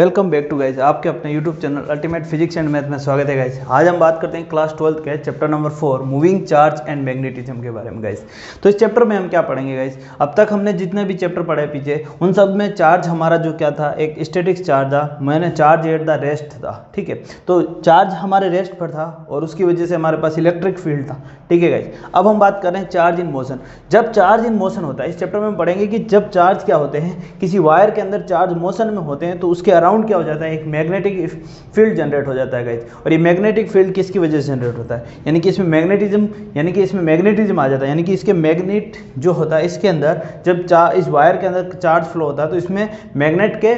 Welcome back to guys, आपके अपने YouTube channel ultimate physics and math में स्वागत है गाइज। आज हम बात करते हैं क्लास 12th के chapter number 4 moving charge and magnetism के बारे में गाइज। तो इस चैप्टर में हम क्या पढ़ेंगे गाइज, अब तक हमने जितने भी चैप्टर पढ़े पीछे उन सब में चार्ज हमारा जो क्या था, एक स्टैटिक चार्ज था, मैंने चार्ज एट द रेस्ट था। ठीक है, तो चार्ज हमारे रेस्ट पर था और उसकी वजह से हमारे पास इलेक्ट्रिक फील्ड था। ठीक है गाइज, अब हम बात कर रहे हैं चार्ज इन मोशन। जब चार्ज इन मोशन होता है, इस चैप्टर में हम पढ़ेंगे कि जब चार्ज क्या होते हैं, किसी वायर के अंदर चार्ज मोशन में होते हैं तो उसके अराउंड क्या हो जाता है, एक मैग्नेटिक फील्ड जनरेट हो जाता है गाइज। और ये मैग्नेटिक फील्ड किसकी वजह से जनरेट होता है, यानी कि इसमें मैग्नेटिज्म, यानी कि इसमें मैग्नेटिज्म आ जाता है, यानी कि इसके मैग्नेट जो होता है इसके अंदर जब इस वायर के अंदर चार्ज फ्लो होता है तो इसमें मैग्नेट के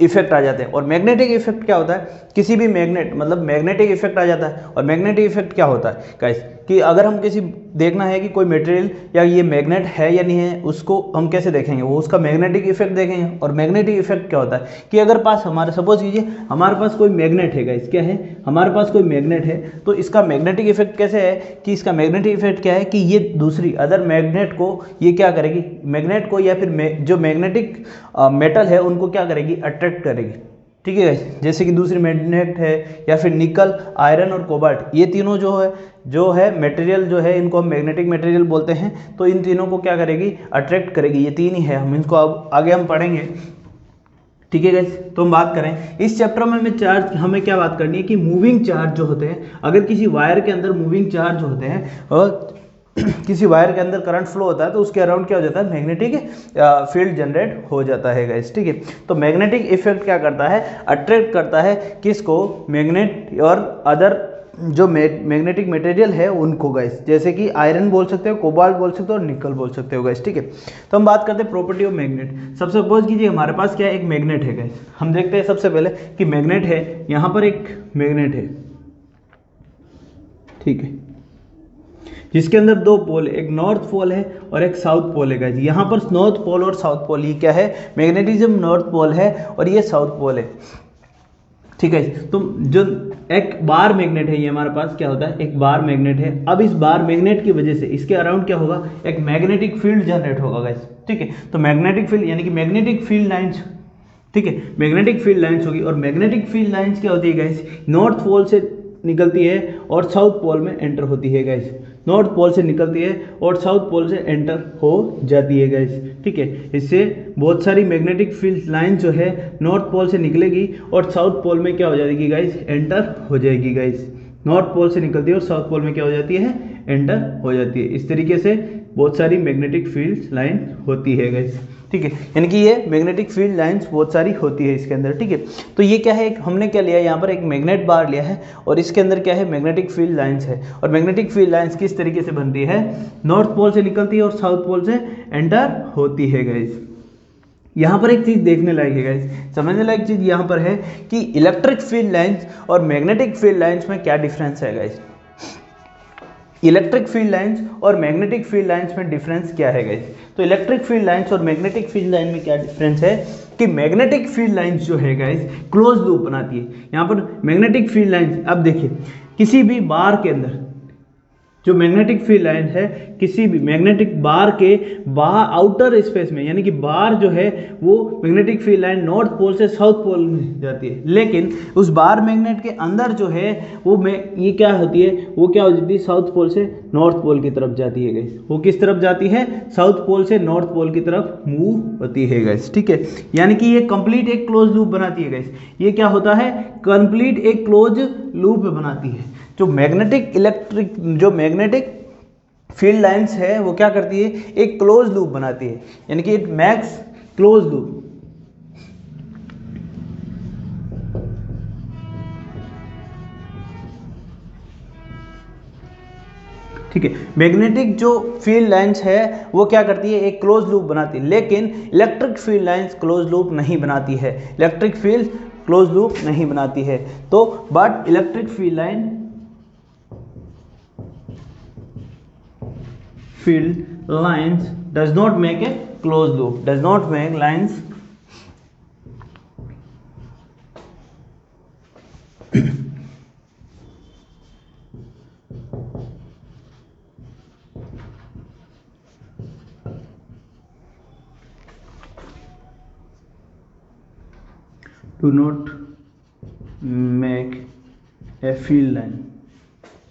इफेक्ट आ जाते हैं। और मैग्नेटिक इफेक्ट क्या होता है, किसी भी मैग्नेट मतलब मैग्नेटिक इफेक्ट आ जाता है। और मैग्नेटिक इफेक्ट क्या होता है गाइस, कि अगर हम किसी देखना है कि कोई मटेरियल या ये मैग्नेट है या नहीं है, उसको हम कैसे देखेंगे, वो उसका मैग्नेटिक इफेक्ट देखेंगे। और मैग्नेटिक इफेक्ट क्या होता है कि अगर पास हमारे सपोज कीजिए हमारे पास कोई मैग्नेट है गाइस, क्या है, हमारे पास कोई मैग्नेट है, तो इसका मैग्नेटिक इफेक्ट कैसे है कि इसका मैग्नेटिक इफेक्ट क्या है कि ये दूसरी अदर मैग्नेट को ये क्या करेगी, मैग्नेट को या फिर जो मैग्नेटिक मेटल है उनको क्या करेगी, अट्रैक्ट करेगी। ठीक है, जैसे कि दूसरी मैग्नेट है या फिर निकल, आयरन और कोबाल्ट, ये तीनों जो है मटेरियल जो है, इनको हम मैग्नेटिक मटेरियल बोलते हैं। तो इन तीनों को क्या करेगी, अट्रैक्ट करेगी। ये तीन ही है, हम इनको अब आगे हम पढ़ेंगे। ठीक है गाइस, तो हम बात करें इस चैप्टर में हमें क्या बात करनी है कि मूविंग चार्ज जो होते हैं, अगर किसी वायर के अंदर मूविंग चार्ज होते हैं और किसी वायर के अंदर करंट फ्लो होता है तो उसके अराउंड क्या हो जाता है, मैग्नेटिक फील्ड जनरेट हो जाता है गाइस। ठीक है, तो मैग्नेटिक इफेक्ट क्या करता है, अट्रैक्ट करता है किसको, मैग्नेट और अदर जो मैग्नेटिक मटेरियल है उनको गाइस, जैसे कि आयरन बोल सकते हो, कोबाल्ट बोल सकते हो और निकल बोल सकते हो गाइस। ठीक है, तो हम बात करते हैं प्रॉपर्टी ऑफ मैग्नेट। सबसे सपोज कीजिए हमारे पास क्या है, एक मैग्नेट है गाइस। हम देखते हैं सबसे पहले कि मैग्नेट है, यहाँ पर एक मैग्नेट है, ठीक है, जिसके अंदर दो पोल है, एक नॉर्थ पोल है और एक साउथ पोल है गाइस। यहाँ पर नॉर्थ पोल और साउथ पोल, ये क्या है, मैग्नेटिज्म नॉर्थ पोल है और ये साउथ पोल है। ठीक है, तो जो एक बार मैग्नेट है, ये हमारे पास क्या होता है, एक बार मैग्नेट है। अब इस बार मैग्नेट की वजह से इसके अराउंड क्या होगा, एक मैग्नेटिक फील्ड जनरेट होगा गाइस। ठीक है, तो मैग्नेटिक फील्ड यानी कि मैग्नेटिक फील्ड लाइंस, ठीक है, मैग्नेटिक फील्ड लाइंस होगी। और मैग्नेटिक फील्ड लाइंस क्या होती है गाइस, नॉर्थ पोल से निकलती है और साउथ पोल में एंटर होती है गाइस। नॉर्थ पोल से निकलती है और साउथ पोल से एंटर हो जाती है गाइस। ठीक है, इससे बहुत सारी मैग्नेटिक फील्ड लाइन जो है नॉर्थ पोल से निकलेगी और साउथ पोल में क्या हो जाएगी गाइस, एंटर हो जाएगी गाइस। नॉर्थ पोल से निकलती है और साउथ पोल में क्या हो जाती है, एंटर हो जाती है। इस तरीके से बहुत सारी मैग्नेटिक फील्ड लाइन होती है गाइस। ठीक है, यानी कि ये मैग्नेटिक फील्ड लाइंस बहुत सारी होती है इसके अंदर। ठीक है, तो ये क्या है, हमने क्या लिया यहाँ पर, एक मैग्नेट बार लिया है और इसके अंदर क्या है, मैग्नेटिक फील्ड लाइंस है। और मैग्नेटिक फील्ड लाइंस किस तरीके से बनती है, नॉर्थ पोल से निकलती है और साउथ पोल से एंटर होती है गाइस। यहाँ पर एक चीज देखने लायक है गाइस, समझने लायक चीज यहाँ पर है कि इलेक्ट्रिक फील्ड लाइंस और मैग्नेटिक फील्ड लाइंस में क्या डिफरेंस है गाइस। इलेक्ट्रिक फील्ड लाइंस और मैग्नेटिक फील्ड लाइंस में डिफरेंस क्या है गाइस। तो इलेक्ट्रिक फील्ड लाइंस और मैग्नेटिक फील्ड लाइन में क्या डिफरेंस है कि मैग्नेटिक फील्ड लाइंस जो है गाइस क्लोज लूप बनाती है। यहाँ पर मैग्नेटिक फील्ड लाइंस, अब देखिए किसी भी बार के अंदर जो मैग्नेटिक फील्ड लाइन है, किसी भी मैग्नेटिक बार के बाहर आउटर स्पेस में, यानी कि बार जो है वो magnetic field line north pole से साउथ पोल में जाती है। लेकिन उस बार मैग्नेट के अंदर जो है वो ये क्या होती है, वो क्या हो जाती है, साउथ पोल से नॉर्थ पोल की तरफ जाती है गाइस। वो किस तरफ जाती है, साउथ पोल से नॉर्थ पोल की तरफ मूव होती है गाइस। ठीक है, यानी कि ये कंप्लीट एक क्लोज लूप बनाती है गाइस। ये क्या होता है, कंप्लीट एक क्लोज लूप बनाती है। जो मैग्नेटिक फील्ड लाइंस है वो क्या करती है, एक क्लोज लूप बनाती है, यानी कि इट मेक्स क्लोज लूप। ठीक है, मैग्नेटिक जो फील्ड लाइंस है वो क्या करती है, एक क्लोज लूप बनाती है। लेकिन electric field lines close loop नहीं बनाती है, इलेक्ट्रिक फील्ड क्लोज लूप नहीं बनाती है। तो but electric field line field lines does not make a closed loop, does not make lines do not make a field line,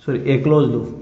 sorry A close loop.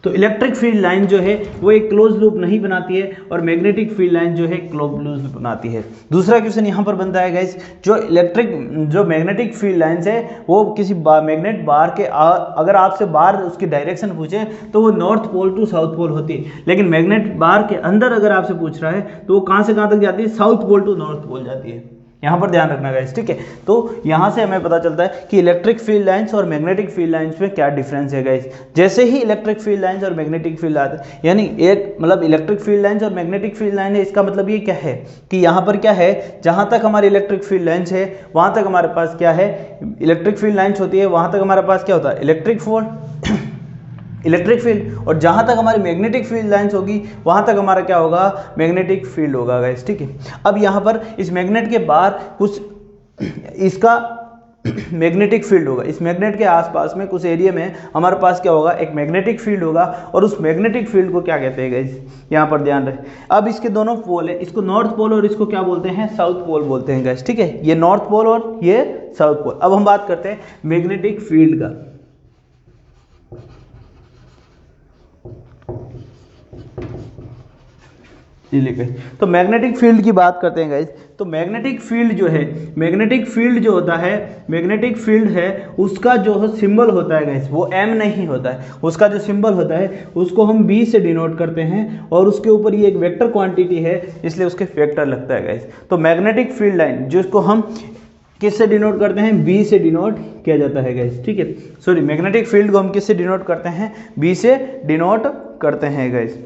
तो electric field line जो है वो एक close loop नहीं बनाती है और magnetic field line जो है क्लोज लूप बनाती है। दूसरा क्वेश्चन यहाँ पर बनता है गाइस, जो मैग्नेटिक फील्ड लाइन्स है वो किसी मैग्नेट बार के अगर आपसे बार उसकी डायरेक्शन पूछे तो वो north pole to south pole होती है, लेकिन मैग्नेट बार के अंदर अगर आपसे पूछ रहा है तो वो कहाँ से कहाँ तक जाती है, south pole to north pole जाती है। यहाँ पर ध्यान रखना गाइस, ठीक है। तो यहाँ से हमें पता चलता है कि इलेक्ट्रिक फील्ड लाइंस और मैग्नेटिक फील्ड लाइंस में क्या डिफरेंस है गाइस। जैसे ही इलेक्ट्रिक फील्ड लाइंस और मैग्नेटिक फील्ड आते हैं, यानी एक मतलब इलेक्ट्रिक फील्ड लाइंस और मैग्नेटिक फील्ड लाइन है, इसका मतलब ये क्या है कि यहाँ पर क्या है, जहाँ तक हमारी इलेक्ट्रिक फील्ड लाइंस है वहाँ तक हमारे पास क्या है, इलेक्ट्रिक फील्ड लाइंस होती है, वहाँ तक हमारे पास क्या होता है, इलेक्ट्रिक फील्ड, और जहाँ तक हमारी मैग्नेटिक फील्ड लाइंस होगी वहाँ तक हमारा क्या होगा, मैग्नेटिक फील्ड होगा गाइस, ठीक है। अब यहाँ पर इस मैग्नेट के बाहर कुछ इसका मैग्नेटिक फील्ड होगा, इस मैग्नेट के आसपास में कुछ एरिया में हमारे पास क्या होगा, एक मैग्नेटिक फील्ड होगा, और उस मैग्नेटिक फील्ड को क्या कहते हैं गाइस, यहाँ पर ध्यान रहे। अब इसके दोनों पोल है, इसको नॉर्थ पोल और इसको क्या बोलते हैं, साउथ पोल बोलते हैं गाइस, ठीक है। ये नॉर्थ पोल और ये साउथ पोल। अब हम बात करते हैं मैग्नेटिक फील्ड का। तो मैग्नेटिक फील्ड की बात करते हैं गाइस। तो मैग्नेटिक फील्ड जो है, मैग्नेटिक फील्ड जो होता है, मैग्नेटिक फील्ड है उसका जो सिंबल होता है गाइस वो m नहीं होता है, उसका जो सिंबल होता है उसको हम b से डिनोट करते हैं, और उसके ऊपर ये एक वेक्टर क्वांटिटी है इसलिए उसके वेक्टर लगता है गाइस। तो मैग्नेटिक फील्ड लाइन जिसको हम किससे डिनोट करते हैं, b से डिनोट किया जाता है गाइस, ठीक है। सॉरी, मैग्नेटिक फील्ड को हम किससे डिनोट करते हैं, b से डिनोट करते हैं गाइस।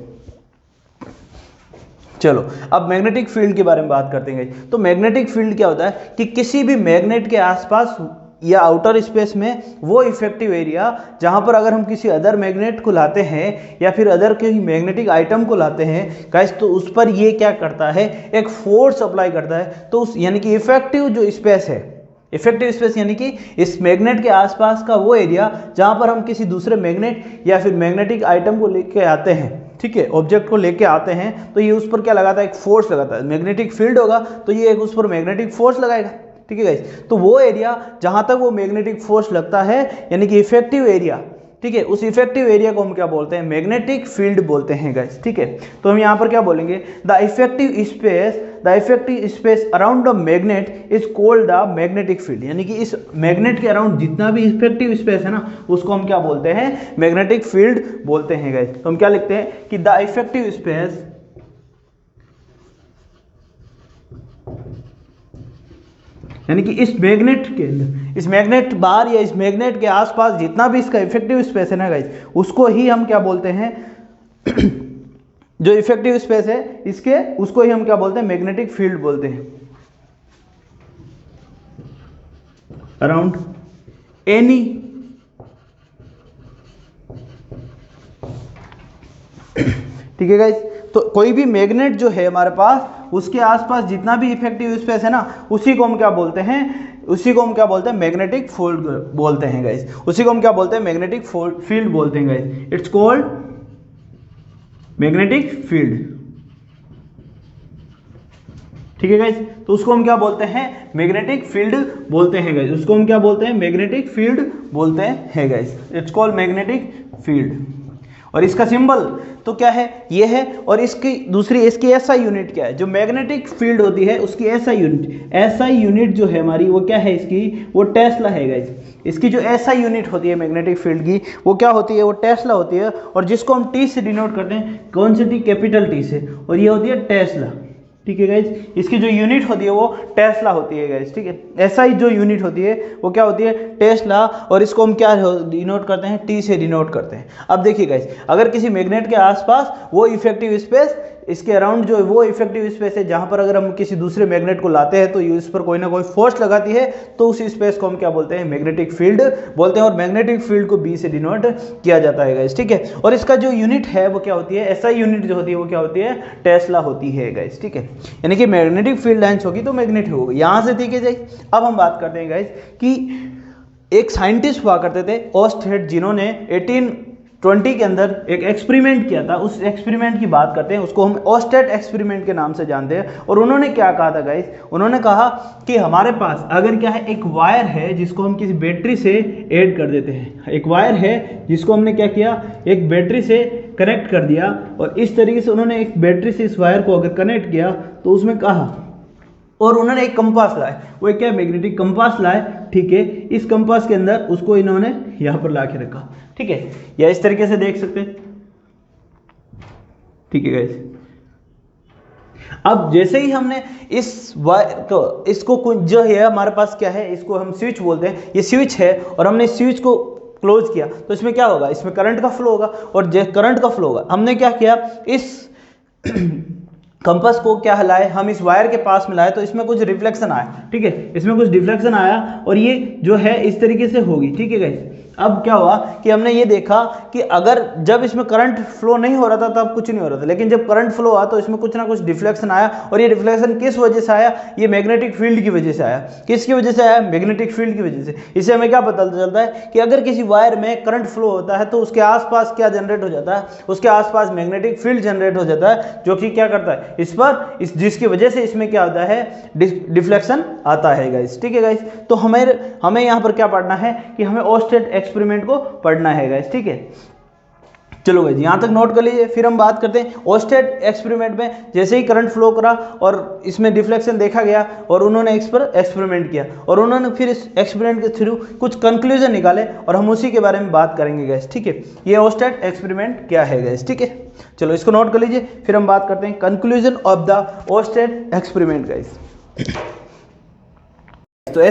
चलो अब मैग्नेटिक फील्ड के बारे में बात करते हैं। तो मैग्नेटिक फील्ड क्या होता है कि किसी भी मैग्नेट के आसपास या आउटर स्पेस में वो इफेक्टिव एरिया जहां पर अगर हम किसी अदर मैग्नेट को लाते हैं या फिर अदर किसी मैग्नेटिक आइटम को लाते हैं गाइस, तो उस पर ये क्या करता है, एक फोर्स अप्लाई करता है। तो उस यानी कि इफेक्टिव जो स्पेस है, इफेक्टिव स्पेस यानी कि इस मैग्नेट के आसपास का वो एरिया जहां पर हम किसी दूसरे मैग्नेट या फिर मैग्नेटिक आइटम को लेके आते हैं, ठीक है, ऑब्जेक्ट को लेके आते हैं, तो ये उस पर क्या लगाता है, एक फोर्स लगाता है। मैग्नेटिक फील्ड होगा तो ये एक उस पर मैग्नेटिक फोर्स लगाएगा, ठीक है गाइस। तो वो एरिया जहां तक वो मैग्नेटिक फोर्स लगता है यानी कि इफेक्टिव एरिया, ठीक है, उस इफेक्टिव एरिया को हम क्या बोलते हैं, मैग्नेटिक फील्ड बोलते हैं गाइस, ठीक है। तो हम यहाँ पर क्या बोलेंगे, the effective space around the magnet is called the magnetic field, यानी कि इस मैग्नेट के अराउंड जितना भी इफेक्टिव स्पेस है ना उसको हम क्या बोलते हैं, मैग्नेटिक फील्ड बोलते हैं गाइस। तो हम क्या लिखते हैं कि द इफेक्टिव स्पेस यानी कि इस मैग्नेट के अंदर, इस मैग्नेट बार या इस मैग्नेट के आसपास जितना भी इसका इफेक्टिव स्पेस है ना गाइस, उसको ही हम क्या बोलते हैं जो इफेक्टिव स्पेस है इसके, उसको ही हम क्या बोलते हैं, मैग्नेटिक फील्ड बोलते हैं। अराउंड एनी ठीक है गाइस। तो कोई भी मैग्नेट जो है हमारे पास उसके आसपास जितना भी इफेक्टिव स्पेस है ना उसी को हम क्या बोलते हैं, उसी को हम क्या बोलते हैं, मैग्नेटिक फील्ड बोलते हैं गाइस। उसी को हम क्या बोलते हैं, मैग्नेटिक फील्ड बोलते हैं guys. It's called magnetic field, ठीक है गाइस। तो उसको हम क्या बोलते हैं, मैग्नेटिक फील्ड बोलते हैं गाइस। उसको हम क्या बोलते हैं, मैग्नेटिक फील्ड बोलते हैं guys. It's called magnetic field. और इसका सिंबल तो क्या है, ये है। और इसकी दूसरी, इसकी एसआई यूनिट क्या है, जो मैग्नेटिक फील्ड होती है उसकी एसआई यूनिट जो है हमारी वो क्या है, इसकी वो टेस्ला है गाइस। इसकी जो एसआई यूनिट होती है मैग्नेटिक फील्ड की वो क्या होती है, वो टेस्ला होती है। और जिसको हम टी से डिनोट करते हैं, कौन सी टी, कैपिटल टी से, और ये होती है टेस्ला, ठीक है गाइस। इसकी जो यूनिट होती है वो टेस्ला होती है गाइस, ठीक है। एसआई जो यूनिट होती है वो क्या होती है, टेस्ला। और इसको हम क्या डिनोट करते हैं, टी से डिनोट करते हैं। अब देखिए गाइस, अगर किसी मैग्नेट के आसपास वो इफेक्टिव स्पेस, इसके अराउंड जो वो इफेक्टिव स्पेस है जहां पर अगर हम किसी दूसरे मैग्नेट को लाते हैं तो इस पर कोई ना कोई फोर्स लगाती है, तो उस स्पेस को हम क्या बोलते हैं, मैग्नेटिक फील्ड बोलते हैं। और मैग्नेटिक फील्ड को बी से डिनोट किया जाता है गाइस, ठीक है। और इसका जो यूनिट है वो क्या होती है, एसआई यूनिट जो होती है वो क्या होती है, टेस्ला होती है गाइस, ठीक है। यानी कि मैग्नेटिक फील्ड लाइंस होगी तो मैग्नेटिक होगी, यहां से ठीक है गाइस। अब हम बात करते हैं गाइस कि एक साइंटिस्ट हुआ करते थे ओस्टेड, जिन्होंने 1920 के अंदर एक एक्सपेरिमेंट किया था, उस एक्सपेरिमेंट की बात करते हैं, उसको हम ओस्टेट एक्सपेरिमेंट के नाम से जानते हैं। और उन्होंने क्या कहा था गाइस, उन्होंने कहा कि हमारे पास अगर क्या है, एक वायर है जिसको हम किसी बैटरी से ऐड कर देते हैं, एक वायर है जिसको हमने क्या किया, एक बैटरी से कनेक्ट कर दिया, और इस तरीके से उन्होंने एक बैटरी से इस वायर को अगर कनेक्ट किया तो उसमें कहा, और उन्होंने एक कंपास लाए, वो क्या मैग्नेटिक कंपास लाए, ठीक है। इस कंपास के अंदर उसको इन्होंने यहाँ पर ला के रखा, ठीक है, या इस तरीके से देख सकते हैं, ठीक है गाइस। अब जैसे ही हमने इस वायर को, इसको जो है हमारे पास क्या है, इसको हम स्विच बोलते हैं, ये स्विच है, और हमने स्विच को क्लोज किया तो इसमें क्या होगा, इसमें करंट का फ्लो होगा, और करंट का फ्लो होगा। हमने क्या किया, इस कंपास को क्या हलाए, हम इस वायर के पास में लाए तो इसमें कुछ रिफ्लेक्शन आया, ठीक है, इसमें कुछ डिफ्लेक्शन आया, और ये जो है इस तरीके से होगी, ठीक है गाइस। अब क्या हुआ कि हमने ये देखा कि अगर जब इसमें करंट फ्लो नहीं हो रहा था तब कुछ नहीं हो रहा था, लेकिन जब करंट फ्लो हुआ तो इसमें कुछ ना कुछ डिफ्लेक्शन आया, और ये डिफ्लेक्शन किस वजह से आया, ये मैग्नेटिक फील्ड की वजह से आया। किसकी वजह से आया, मैग्नेटिक फील्ड की वजह से। इससे हमें क्या पता चलता है कि अगर किसी वायर में करंट फ्लो होता है तो उसके आसपास क्या जनरेट हो जाता है, उसके आसपास मैग्नेटिक फील्ड जनरेट हो जाता है, जो कि क्या करता है, इस पर जिसकी वजह से इसमें क्या होता है, डिफ्लेक्शन आता है गाइस, ठीक है गाइस। तो हमें यहाँ पर क्या पढ़ना है कि हमें ओस्टेट एक्सपेरिमेंट को पढ़ना है गाइस, ठीक है। चलो गाइस यहाँ तक नोट कर लीजिए, फिर हम बात करते हैं ओस्टेट एक्सपेरिमेंट में। जैसे ही करंट फ्लो करा और इसमें डिफ्लेक्शन देखा गया, और उन्होंने इस पर एक्सपेरिमेंट किया, और उन्होंने फिर इस एक्सपेरिमेंट के थ्रू कुछ कंक्लूजन निकाले, और हम उसी के बारे में बात करेंगे गाइस, ठीक है। ये ओस्टेट एक्सपेरिमेंट क्या है गाइस, ठीक है। चलो इसको नोट कर लीजिए, फिर हम बात करते हैं conclusion of the Oersted experiment guys. तो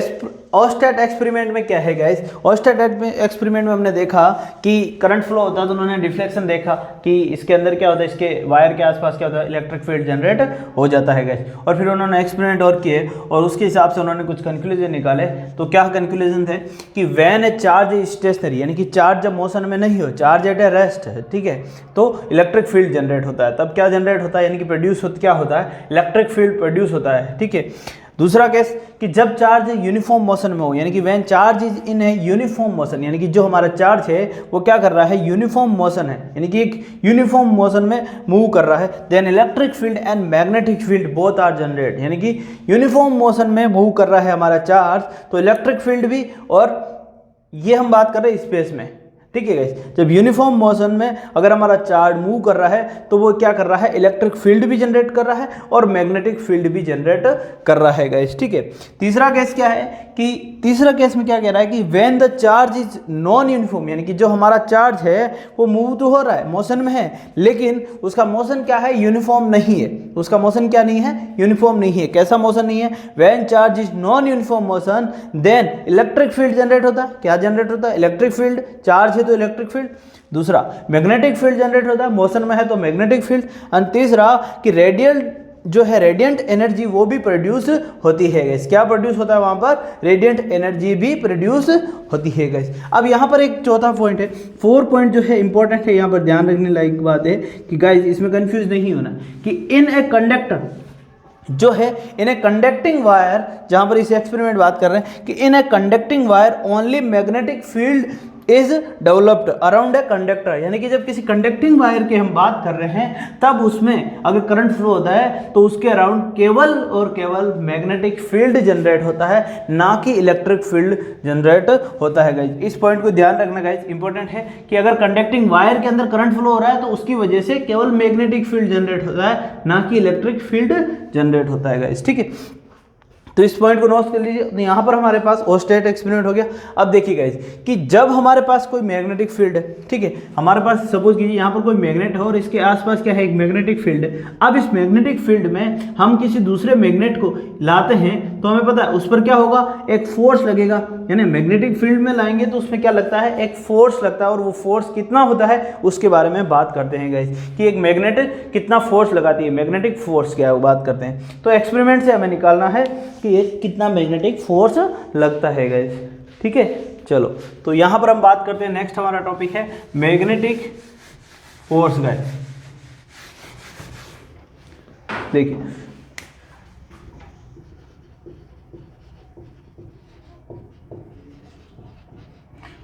ओस्टेट एक्सपेरिमेंट में क्या है गाइस, ओस्टेट एक्सपेरिमेंट में हमने देखा कि करंट फ्लो होता है तो उन्होंने डिफ्लेक्शन देखा कि इसके अंदर क्या होता है, इसके वायर के आसपास क्या होता है, इलेक्ट्रिक फील्ड जनरेट हो जाता है गाइस। और फिर उन्होंने एक्सपेरिमेंट और किए, और उसके हिसाब से उन्होंने कुछ कंक्लूजन निकाले। तो क्या कंक्लूजन थे कि when A charge is stationary, यानी कि चार्ज जब मोशन में नहीं हो, चार्ज एट ए रेस्ट है, ठीक है, तो इलेक्ट्रिक फील्ड जनरेट होता है। तब क्या जनरेट होता है, यानी कि प्रोड्यूस क्या होता है, इलेक्ट्रिक फील्ड प्रोड्यूस होता है, ठीक है। दूसरा केस कि जब चार्ज यूनिफॉर्म मोशन में हो, यानी कि व्हेन चार्ज इज इन है यूनिफॉर्म मोशन, यानी कि जो हमारा चार्ज है वो क्या कर रहा है, यूनिफॉर्म मोशन है, यानी कि एक यूनिफॉर्म मोशन में मूव कर रहा है, then electric field and magnetic field both are generate, यानी कि यूनिफॉर्म मोशन में मूव कर रहा है हमारा चार्ज, तो इलेक्ट्रिक फील्ड भी, और ये हम बात कर रहे हैं स्पेस में, ठीक है गाइस। जब यूनिफॉर्म मोशन में अगर हमारा चार्ज मूव कर रहा है तो वो क्या कर रहा है, इलेक्ट्रिक फील्ड भी जनरेट कर रहा है और मैग्नेटिक फील्ड भी जनरेट कर रहा है गाइस, ठीक है। तीसरा केस क्या है कि तीसरा केस में क्या कह रहा है कि when the charge is non uniform, यानी कि जो हमारा चार्ज है वो मूव तो हो रहा है, मोशन में है, लेकिन उसका मोशन क्या है, यूनिफॉर्म नहीं है। उसका मोशन क्या नहीं है, यूनिफॉर्म नहीं है। कैसा मोशन नहीं है, when charge is non uniform motion then electric field generate होता है। क्या जनरेट होता है, इलेक्ट्रिक फील्ड, चार्ज है तो इलेक्ट्रिक फील्ड। दूसरा मैग्नेटिक फील्ड जनरेट होता है, मोशन में है तो मैग्नेटिक फील्ड। और तीसरा कि रेडियल जो है रेडियंट एनर्जी वो भी प्रोड्यूस होती है गैस। क्या प्रोड्यूस होता है वहां पर, रेडियंट एनर्जी भी प्रोड्यूस होती है गैस। अब यहाँ पर एक चौथा पॉइंट है, 4 पॉइंट जो है इंपॉर्टेंट है, यहाँ पर ध्यान रखने लायक बात है कि गाइस इसमें कंफ्यूज नहीं होना कि इन ए कंडक्टर जो है इन ए कंडक्टिंग वायर, जहां पर इस एक्सपेरिमेंट बात कर रहे हैं कि in a conducting wire only magnetic field is developed around a conductor, यानी कि जब किसी कंडक्टिंग वायर की हम बात कर रहे हैं तब उसमें अगर करंट फ्लो होता है तो उसके अराउंड केवल और केवल मैग्नेटिक फील्ड जनरेट होता है, ना कि इलेक्ट्रिक फील्ड जनरेट होता है गाइज। इस पॉइंट को ध्यान रखना गाइज, इंपॉर्टेंट है कि अगर कंडक्टिंग वायर के अंदर करंट फ्लो हो रहा है तो उसकी वजह से केवल मैग्नेटिक फील्ड जनरेट होता है, ना कि इलेक्ट्रिक फील्ड जनरेट होता है गाइज, ठीक है। तो इस पॉइंट को नोट कर लीजिए। तो यहाँ पर हमारे पास ओस्टेट एक्सपेरिमेंट हो गया। अब देखिए गाइस कि जब हमारे पास कोई मैग्नेटिक फील्ड है, ठीक है, हमारे पास सपोज कीजिए यहाँ पर कोई मैग्नेट है और इसके आसपास क्या है, एक मैग्नेटिक फील्ड है। अब इस मैग्नेटिक फील्ड में हम किसी दूसरे मैग्नेट को लाते हैं तो हमें पता है उस पर क्या होगा, एक फोर्स लगेगा, यानी मैग्नेटिक फील्ड में लाएंगे तो उसमें क्या लगता है, एक फोर्स लगता है। और वो फोर्स कितना होता है उसके बारे में बात करते हैं गाइस कि एक मैग्नेट कितना फोर्स लगाती है, मैग्नेटिक फोर्स क्या है वो बात करते हैं। तो एक्सपेरिमेंट से हमें निकालना है कि ये कितना मैग्नेटिक फोर्स लगता है गाइस, ठीक है। चलो तो यहां पर हम बात करते हैं, नेक्स्ट हमारा टॉपिक है मैग्नेटिक फोर्स गाइस। देखिए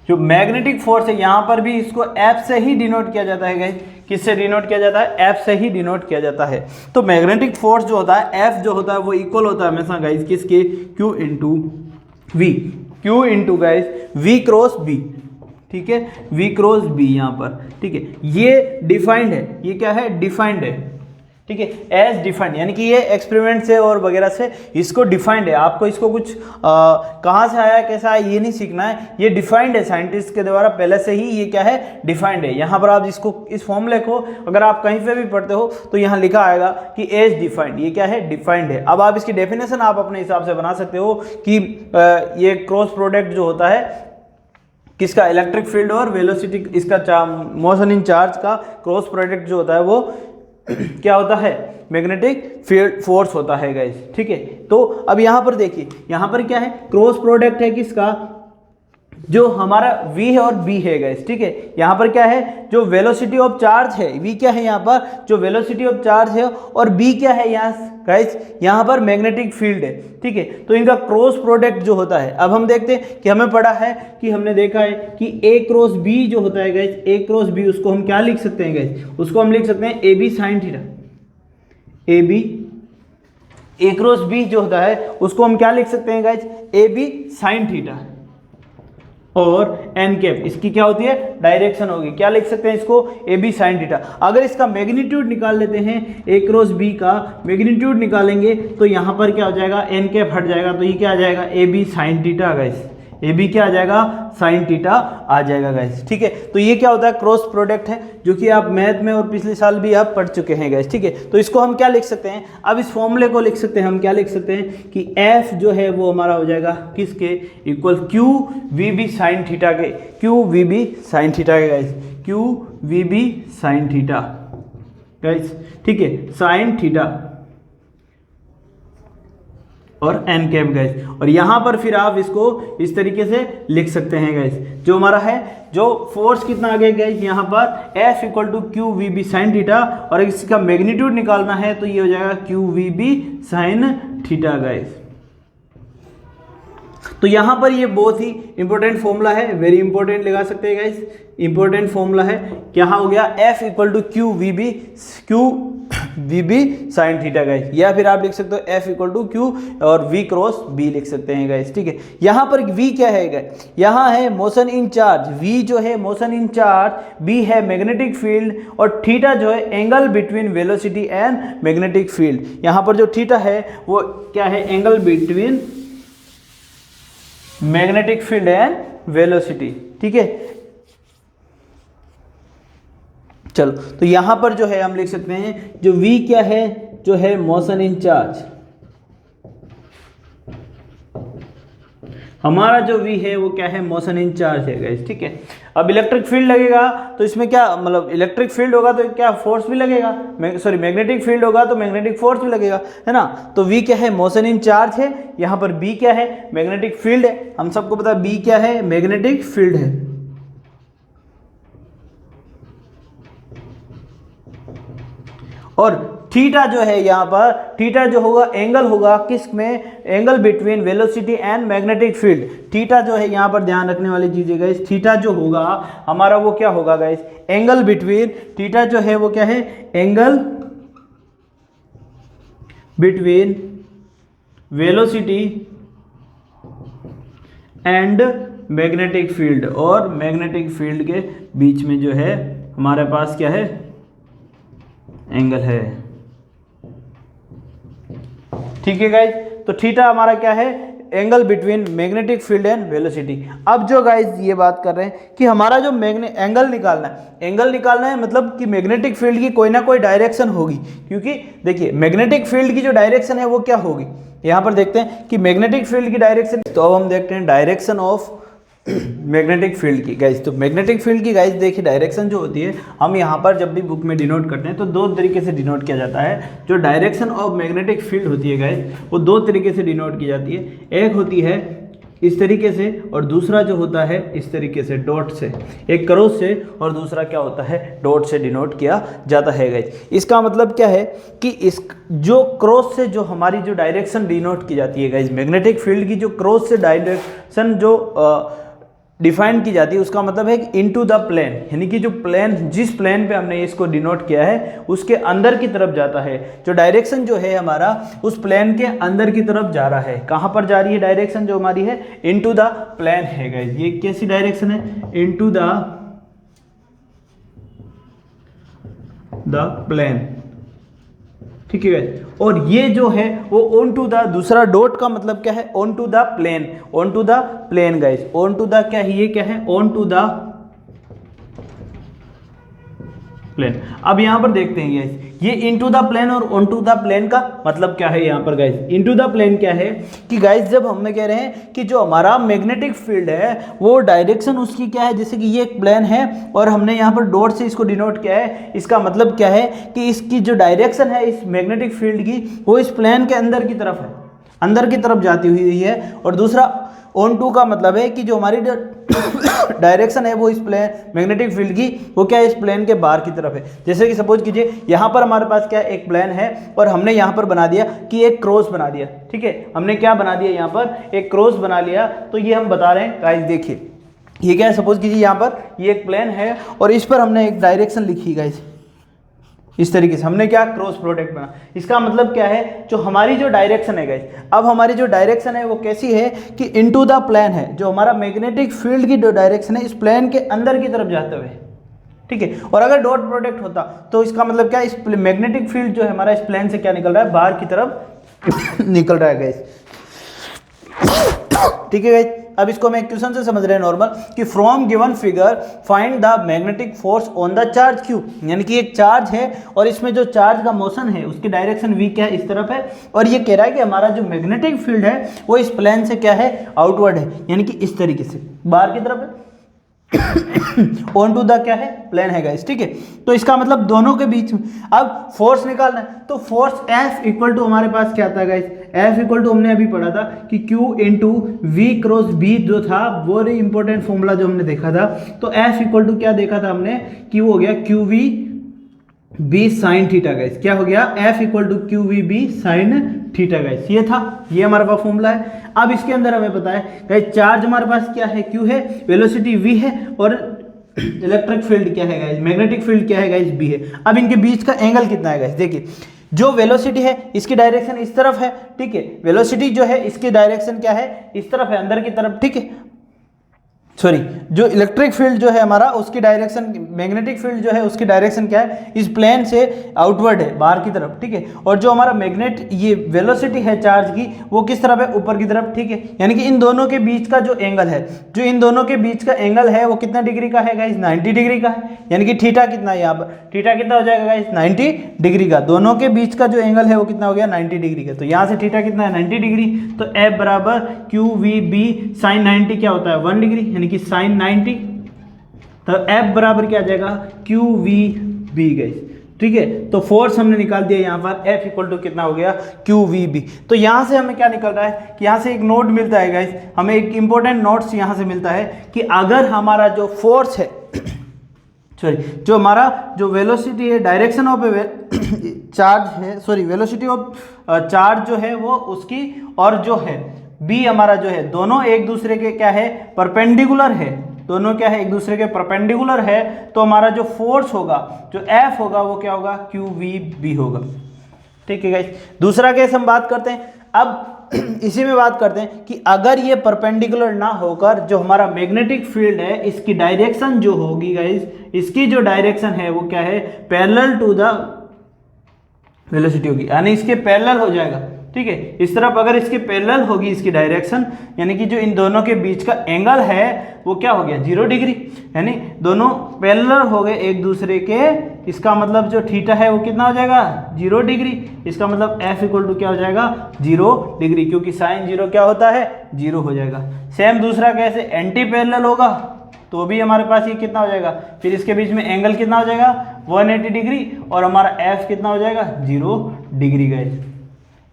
जो मैग्नेटिक फोर्स है यहाँ पर भी इसको एफ से ही डिनोट किया जाता है गाइस। किससे डिनोट किया जाता है? एफ से ही डिनोट किया जाता है। तो मैग्नेटिक फोर्स जो होता है एफ जो होता है वो इक्वल होता है हमेशा गाइस किसके? Q into v. Q into guys v cross b, ठीक है, वी क्रॉस बी यहाँ पर, ठीक है। ये डिफाइंड है, ये क्या है? डिफाइंड है, ठीक है, एज डिफाइंड, यानी कि ये एक्सपेरिमेंट से और वगैरह से इसको डिफाइंड है। आपको इसको कुछ कहाँ से आया कैसा आया ये नहीं सीखना है, ये डिफाइंड है साइंटिस्ट के द्वारा पहले से ही, ये क्या है? डिफाइंड है। यहाँ पर आप इसको इस फॉर्मूले को अगर आप कहीं पे भी पढ़ते हो तो यहाँ लिखा आएगा कि एज डिफाइंड, ये क्या है? डिफाइंड है। अब आप इसकी डेफिनेशन आप अपने हिसाब से बना सकते हो कि ये क्रॉस प्रोडक्ट जो होता है किसका? इलेक्ट्रिक फील्ड और वेलोसिटी, इसका मोशन इन चार्ज का क्रॉस प्रोडक्ट जो होता है वो क्या होता है? मैग्नेटिक फील्ड फोर्स होता है गाइस, ठीक है। तो अब यहाँ पर देखिए, यहाँ पर क्या है? क्रॉस प्रोडक्ट है किसका? जो हमारा v है और b है गाइस, ठीक है। यहाँ पर क्या है? जो वेलोसिटी ऑफ चार्ज है, v क्या है यहाँ पर? जो वेलोसिटी ऑफ चार्ज है, और b क्या है यहाँ गाइस? यहाँ पर मैग्नेटिक फील्ड है, ठीक है। तो इनका क्रॉस प्रोडक्ट जो होता है, अब हम देखते हैं कि हमें पढ़ा है कि हमने देखा है कि a क्रॉस b जो होता है गाइस, a क्रॉस b, उसको हम क्या लिख सकते हैं गाइस? उसको हम लिख सकते हैं a b sine theta. A b, a cross b जो होता है उसको हम क्या लिख सकते हैं guys? A b sine theta. और एन कैप इसकी क्या होती है? डायरेक्शन होगी। क्या लिख सकते हैं इसको? A b sine theta. अगर इसका मैग्नीट्यूड निकाल लेते हैं, ए क्रॉस बी का मैग्नीट्यूड निकालेंगे तो यहाँ पर क्या हो जाएगा? एन कैप हट जाएगा, तो ये क्या आ जाएगा? A b sine theta guys. A b क्या आ जाएगा? साइन थीटा आ जाएगा गाइस, ठीक है। तो ये क्या होता है? क्रॉस प्रोडक्ट है, जो कि आप मैथ में और पिछले साल भी आप पढ़ चुके हैं गाइस, ठीक है। तो इसको हम क्या लिख सकते हैं? अब इस फॉर्मूले को लिख सकते हैं हम, क्या लिख सकते हैं कि एफ जो है वो हमारा हो जाएगा किसके? Equal q v B sine theta के, q v B sine theta के guys, q v B sine theta guys, ठीक है, साइन थीटा और एन कैप गाइस। और यहाँ पर फिर आप इसको इस तरीके से लिख सकते हैं गाइस, जो हमारा है जो फोर्स कितना आ गया गाइस यहाँ पर? F equal to q v B sine theta, और इसका मैग्नीट्यूड निकालना है तो ये हो जाएगा q v B sine theta guys. तो यहाँ पर ये बहुत ही इंपॉर्टेंट फॉर्मूला है, वेरी इंपॉर्टेंट लगा सकते हैं गाइस, इंपॉर्टेंट फॉर्मूला है। क्या हो गया? F equal to q v B sine theta guys, या फिर आप लिख सकते हो F इक्वल टू क्यू और V क्रॉस B लिख सकते हैं गाइस, ठीक है। यहाँ पर V क्या है गाइस? यहाँ है मोशन इन चार्ज, V जो है मोशन इन चार्ज, B है मैग्नेटिक फील्ड, और थीटा जो है angle between velocity and magnetic field. यहाँ पर जो थीटा है वो क्या है? Angle between magnetic field and velocity, ठीक है। चलो, तो यहां पर जो है हम लिख सकते हैं जो v क्या है? जो है मोशन इन चार्ज, हमारा जो v है वो क्या है? मोशन इन चार्ज है गाइस, ठीक है। अब इलेक्ट्रिक फील्ड लगेगा तो इसमें क्या मतलब? इलेक्ट्रिक फील्ड होगा तो क्या फोर्स भी लगेगा, सॉरी मैग्नेटिक फील्ड होगा तो मैग्नेटिक फोर्स भी लगेगा, है ना। तो v क्या है? मोशन इन चार्ज है। यहाँ पर b क्या है? मैग्नेटिक फील्ड है। हम सबको पता है b क्या है? मैग्नेटिक फील्ड है। और थीटा जो है यहाँ पर, थीटा जो होगा एंगल होगा किस में? Angle between velocity and magnetic field. Theta जो है यहाँ पर ध्यान रखने वाली चीज है गाइस, थीटा जो होगा हमारा वो क्या होगा गाइस? एंगल बिटवीन, थीटा जो है वो क्या है? Angle between velocity and magnetic field, और मैग्नेटिक फील्ड के बीच में जो है हमारे पास क्या है? एंगल है, ठीक है गाइज। तो थीटा हमारा क्या है? Angle between magnetic field and velocity. अब जो गाइज ये बात कर रहे हैं कि हमारा जो एंगल निकालना है, एंगल निकालना है मतलब कि मैग्नेटिक फील्ड की कोई ना कोई डायरेक्शन होगी, क्योंकि देखिए मैग्नेटिक फील्ड की जो डायरेक्शन है वो क्या होगी? यहाँ पर देखते हैं कि मैग्नेटिक फील्ड की डायरेक्शन, तो अब हम देखते हैं डायरेक्शन ऑफ मैग्नेटिक फील्ड की गाइज। तो मैग्नेटिक फील्ड की गाइज देखिए डायरेक्शन जो होती है, हम यहाँ पर जब भी बुक में डिनोट करते हैं तो दो तरीके से डिनोट किया जाता है। जो डायरेक्शन ऑफ मैग्नेटिक फील्ड होती है गाइज, वो दो तरीके से डिनोट की जाती है। एक होती है इस तरीके से, और दूसरा जो होता है इस तरीके से, डॉट से, एक क्रॉस से, और दूसरा क्या होता है? डॉट से डिनोट किया जाता है गाइज। इसका मतलब क्या है कि इस जो क्रॉस से जो हमारी जो डायरेक्शन डिनोट की जाती है गाइज, मैग्नेटिक फील्ड की जो क्रॉस से डायरेक्शन जो डिफाइन की जाती है उसका मतलब है कि इनटू द प्लेन, यानी कि जो प्लेन, जिस प्लेन पे हमने इसको डिनोट किया है उसके अंदर की तरफ जाता है। जो डायरेक्शन जो है हमारा उस प्लेन के अंदर की तरफ जा रहा है। कहाँ पर जा रही है डायरेक्शन जो हमारी है? इनटू द प्लेन है गाइस। ये कैसी डायरेक्शन है? इनटू द प्लेन, ठीक है गाइस। और ये जो है वो ऑन टू द, दूसरा डॉट का मतलब क्या है? On to the plane, on to the plane guys. On to the क्या है? ये क्या है? On to the plane. अब यहां पर देखते हैं गाइस, ये इनटू द प्लेन और ऑन टू द प्लेन का मतलब क्या है यहाँ पर गाइस? इनटू द प्लेन क्या है कि गाइस जब हम कह रहे हैं कि जो हमारा मैग्नेटिक फील्ड है वो डायरेक्शन उसकी क्या है, जैसे कि ये एक प्लेन है और हमने यहाँ पर डॉट से इसको डिनोट किया है, इसका मतलब क्या है कि इसकी जो डायरेक्शन है इस मैग्नेटिक फील्ड की वो इस प्लेन के अंदर की तरफ है, अंदर की तरफ जाती हुई है। और दूसरा ऑन टू का मतलब है कि जो हमारी डायरेक्शन है वो इस प्लेन मैग्नेटिक फील्ड की वो क्या है? इस प्लेन के बाहर की तरफ है। जैसे कि सपोज कीजिए यहाँ पर हमारे पास क्या है? एक प्लेन है और हमने यहाँ पर बना दिया कि एक क्रॉस बना दिया, ठीक है। हमने क्या बना दिया? यहाँ पर एक क्रॉस बना लिया। तो ये हम बता रहे हैं गाइस, देखिए ये क्या है? सपोज कीजिए यहाँ पर ये एक प्लेन है और इस पर हमने एक डायरेक्शन लिखी गाइस, इस तरीके से हमने क्या? क्रॉस प्रोडक्ट बना। इसका मतलब क्या है? जो हमारी जो डायरेक्शन है गाइस, अब हमारी जो डायरेक्शन है वो कैसी है कि इनटू द प्लेन है। जो हमारा मैग्नेटिक फील्ड की जो डायरेक्शन है इस प्लेन के अंदर की तरफ जाते हुए, ठीक है। और अगर डॉट प्रोडक्ट होता तो इसका मतलब क्या? इस मैग्नेटिक फील्ड जो है हमारा इस प्लेन से क्या निकल रहा है? बाहर की तरफ निकल रहा है गाइस, ठीक है गाइस। अब इसको मैं क्वेश्चन से समझ रहे हैं नॉर्मल कि from given figure find the magnetic force on the charge Q, यानी कि एक चार्ज है और इसमें जो चार्ज का मोशन है उसकी डायरेक्शन वी क्या है? इस तरफ है। और ये कह रहा है कि हमारा जो मैग्नेटिक फील्ड है वो इस प्लेन से क्या है? आउटवर्ड है, यानी कि इस तरीके से बाहर की तरफ है। ऑन टू द क्या है? प्लेन है गाइस, ठीक है। तो इसका मतलब दोनों के बीच में अब फोर्स निकालना है तो फोर्स F इक्वल टू हमारे पास क्या था गाइस? F इक्वल टू हमने अभी पढ़ा था कि Q into V cross B जो था वो इंपॉर्टेंट फॉर्मूला जो हमने देखा था। तो F इक्वल टू क्या देखा था हमने? Q हो गया QV B sine theta guys. क्या हो गया? F equal to QV B sine theta guys. ये था, ये हमारे पास फॉर्मूला है। अब इसके अंदर हमें पता है गाइस चार्ज हमारे पास क्या है? Q है, वेलोसिटी V है और इलेक्ट्रिक फील्ड क्या है गाइस? मैग्नेटिक फील्ड क्या है गाइस? B है। अब इनके बीच का एंगल कितना है गाइस? देखिए जो वेलोसिटी है इसकी डायरेक्शन इस तरफ है, ठीक है। वेलोसिटी जो है इसकी डायरेक्शन क्या है? इस तरफ है, अंदर की तरफ, ठीक है। सॉरी, जो इलेक्ट्रिक फील्ड जो है हमारा उसकी डायरेक्शन, मैग्नेटिक फील्ड जो है उसकी डायरेक्शन क्या है? इस प्लेन से आउटवर्ड है, बाहर की तरफ, ठीक है। और जो हमारा मैग्नेट ये वेलोसिटी है चार्ज की वो किस तरफ है? ऊपर की तरफ, ठीक है। यानी कि इन दोनों के बीच का जो एंगल है, जो इन दोनों के बीच का एंगल है वो कितना डिग्री का है गाइस? 90 डिग्री का है। यानी कि थीटा कितना है यहाँ पर? थीटा कितना हो जाएगा गाइस? 90 डिग्री का। दोनों के बीच का जो एंगल है वो कितना हो गया? 90 डिग्री का। तो यहाँ से थीटा कितना है? 90 डिग्री। तो F बराबर QVB साइन 90 क्या होता है? 1 डिग्री, यानी कि साइन 90। तो F बराबर क्या आ जाएगा? QVB गाइस, ठीक है। तो फोर्स हमने निकाल दिया यहाँ पर, F इक्वल टू कितना हो गया? QVB। तो यहाँ से हमें क्या निकल रहा है कि यहाँ से एक नोट मिलता है गाइस, हमें एक इंपॉर्टेंट नोट्स यहाँ से मिलता है कि अगर हमारा जो फोर्स है सॉरी जो हमारा जो वेलोसिटी है, डायरेक्शन ऑफ चार्ज है, सॉरी वेलोसिटी ऑफ चार्ज जो है वो उसकी और जो है B हमारा जो है दोनों एक दूसरे के क्या है? परपेंडिकुलर है। दोनों क्या है? एक दूसरे के परपेंडिकुलर है। तो हमारा जो फोर्स होगा, जो F होगा वो क्या होगा? QVB होगा, ठीक है गाइस। दूसरा केस हम बात करते हैं। अब इसी में बात करते हैं कि अगर ये परपेंडिकुलर ना होकर जो हमारा मैग्नेटिक फील्ड है इसकी डायरेक्शन जो होगी गाइस, इसकी जो डायरेक्शन है वो क्या है? पैरेलल टू द वेलोसिटी होगी, यानी इसके पैरेलल हो जाएगा, ठीक है। इस तरफ अगर इसके पैरेलल होगी इसकी डायरेक्शन, यानी कि जो इन दोनों के बीच का एंगल है वो क्या हो गया? 0 डिग्री, यानी दोनों पैरेलल हो गए एक दूसरे के। इसका मतलब जो थीटा है वो कितना हो जाएगा? 0 डिग्री। इसका मतलब F इक्वल टू क्या हो जाएगा? 0 डिग्री, क्योंकि साइन 0 क्या होता है? 0 हो जाएगा। सेम दूसरा कैसे? एंटी पैरेलल होगा तो भी हमारे पास ये कितना हो जाएगा? फिर इसके बीच में एंगल कितना हो जाएगा? 180 डिग्री और हमारा F कितना हो जाएगा? 0 डिग्री गाइस।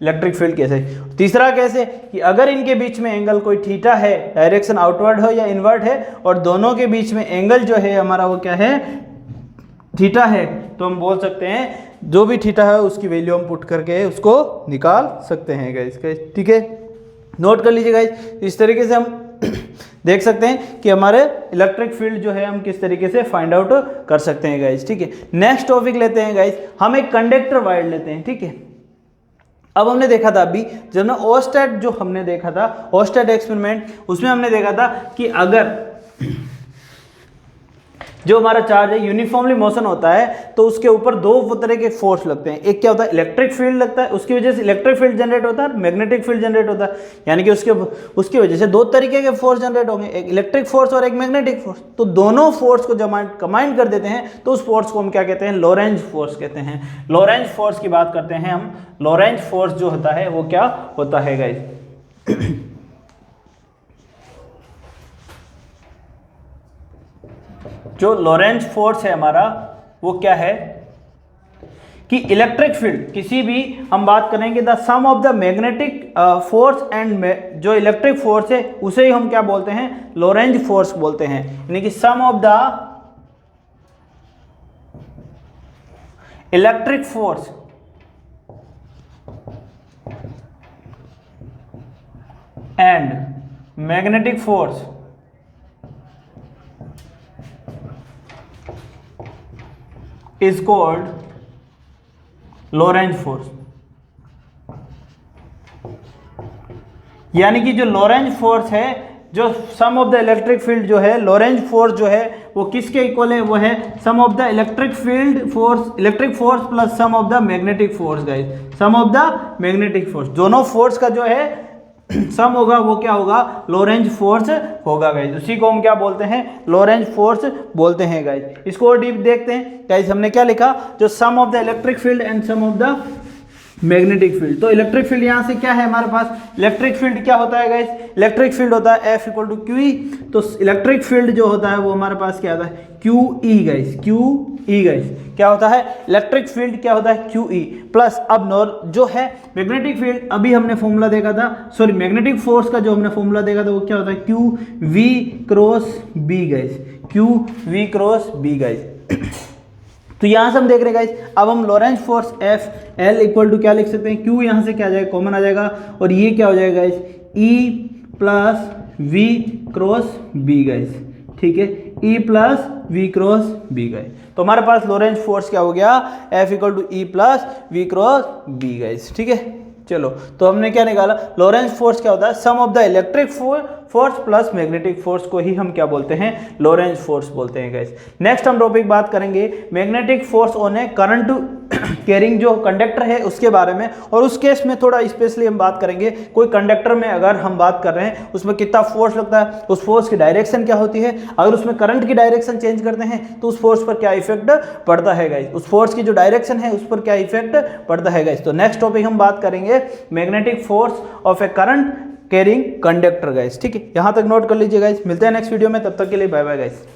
इलेक्ट्रिक फील्ड कैसे? तीसरा कैसे कि अगर इनके बीच में एंगल कोई थीटा है, डायरेक्शन आउटवर्ड हो या इनवर्ड है, और दोनों के बीच में एंगल जो है हमारा वो क्या है? थीटा है, तो हम बोल सकते हैं जो भी थीटा है उसकी वैल्यू हम पुट करके उसको निकाल सकते हैं गाइस, ठीक है। नोट कर लीजिए गाइस, इस तरीके से हम देख सकते हैं कि हमारे इलेक्ट्रिक फील्ड जो है हम किस तरीके से फाइंड आउट कर सकते हैं गाइस, ठीक है। नेक्स्ट टॉपिक लेते हैं गाइस, हम एक कंडक्टर वायर लेते हैं, ठीक है। अब हमने देखा था अभी जब ना ओस्टेट जो हमने देखा था, ओस्टेट एक्सपेरिमेंट, उसमें हमने देखा था कि अगर जो हमारा चार्ज है यूनिफॉर्मली मोशन होता है तो उसके ऊपर दो तरह के फोर्स लगते हैं। एक क्या होता है, इलेक्ट्रिक फील्ड लगता है, उसकी वजह से इलेक्ट्रिक फील्ड जनरेट होता है, मैग्नेटिक फील्ड जनरेट होता है, यानी कि उसकी वजह से दो तरीके के फोर्स जनरेट होंगे, एक इलेक्ट्रिक फोर्स और एक मैग्नेटिक फोर्स। तो दोनों फोर्स को जब कंबाइन कर देते हैं तो उस फोर्स को हम क्या कहते हैं, लोरेंज फोर्स कहते हैं। लोरेंज फोर्स की बात करते हैं हम। लोरेंज फोर्स जो होता है वो क्या होता है गाइस, जो लोरेंज फोर्स है हमारा वो क्या है कि इलेक्ट्रिक फील्ड किसी भी, हम बात करेंगे the sum of the magnetic force and जो इलेक्ट्रिक फोर्स है उसे ही हम क्या बोलते हैं, लोरेंज फोर्स बोलते हैं। यानी कि sum of the electric force and magnetic force is called Lorentz force. यानी कि जो लोरेंज फोर्स है, जो sum of the electric field जो है, लोरेंज फोर्स जो है वो किसके इक्वल है, वो है sum of the electric field force, electric force plus sum of the magnetic force guys, sum of the magnetic force. दोनों फोर्स का जो है सम होगा वो क्या होगा, लोरेंज फोर्स होगा गाइस। उसी को हम क्या बोलते हैं, लोरेंज फोर्स बोलते हैं गाइस। इसको और डीप देखते हैं गाइस। हमने क्या लिखा, जो sum of the electric field and sum of the magnetic field. तो इलेक्ट्रिक फील्ड यहाँ से क्या है हमारे पास, इलेक्ट्रिक फील्ड क्या होता है गाइस, इलेक्ट्रिक फील्ड होता है F इक्वल टू QE। तो इलेक्ट्रिक फील्ड जो होता है वो हमारे पास क्या होता है, QE गाइस, QE गाइस क्या होता है, इलेक्ट्रिक फील्ड क्या होता है, QE प्लस अब जो है मैग्नेटिक फील्ड, अभी हमने फॉर्मूला देखा था, सॉरी मैग्नेटिक फोर्स का जो हमने फॉर्मूला देखा था वो क्या होता है, QV cross B guys, QV cross B guys. तो यहाँ से हम देख रहे हैं गाइस, अब हम Lorentz force F L equal to क्या लिख सकते हैं, Q यहाँ से क्या आ जाएगा, कॉमन आ जाएगा, और ये क्या हो जाएगा guys, E plus V cross B guys, ठीक है, E plus V cross B guys. तो हमारे पास लोरेंज फोर्स क्या हो गया, F equal to E plus V cross B guys, ठीक है। चलो तो हमने क्या निकाला, लोरेंज फोर्स क्या होता है, sum of the electric force plus magnetic force को ही हम क्या बोलते हैं, लोरेंज फोर्स बोलते हैं गाइस। नेक्स्ट हम टॉपिक बात करेंगे magnetic force on A current carrying जो कंडक्टर है उसके बारे में, और उस केस में थोड़ा स्पेशली हम बात करेंगे, कोई कंडक्टर में अगर हम बात कर रहे हैं उसमें कितना फोर्स लगता है, उस फोर्स की डायरेक्शन क्या होती है, अगर उसमें करंट की डायरेक्शन चेंज करते हैं तो उस फोर्स पर क्या इफेक्ट पड़ता है गाइस, उस फोर्स की जो डायरेक्शन है उस पर क्या इफेक्ट पड़ता है गाइस। तो नेक्स्ट टॉपिक हम बात करेंगे magnetic force of A current carrying conductor guys, ठीक है। यहां तक नोट कर लीजिए गाइस, मिलते हैं नेक्स्ट वीडियो में, तब तक के लिए बाय बाय गाइस।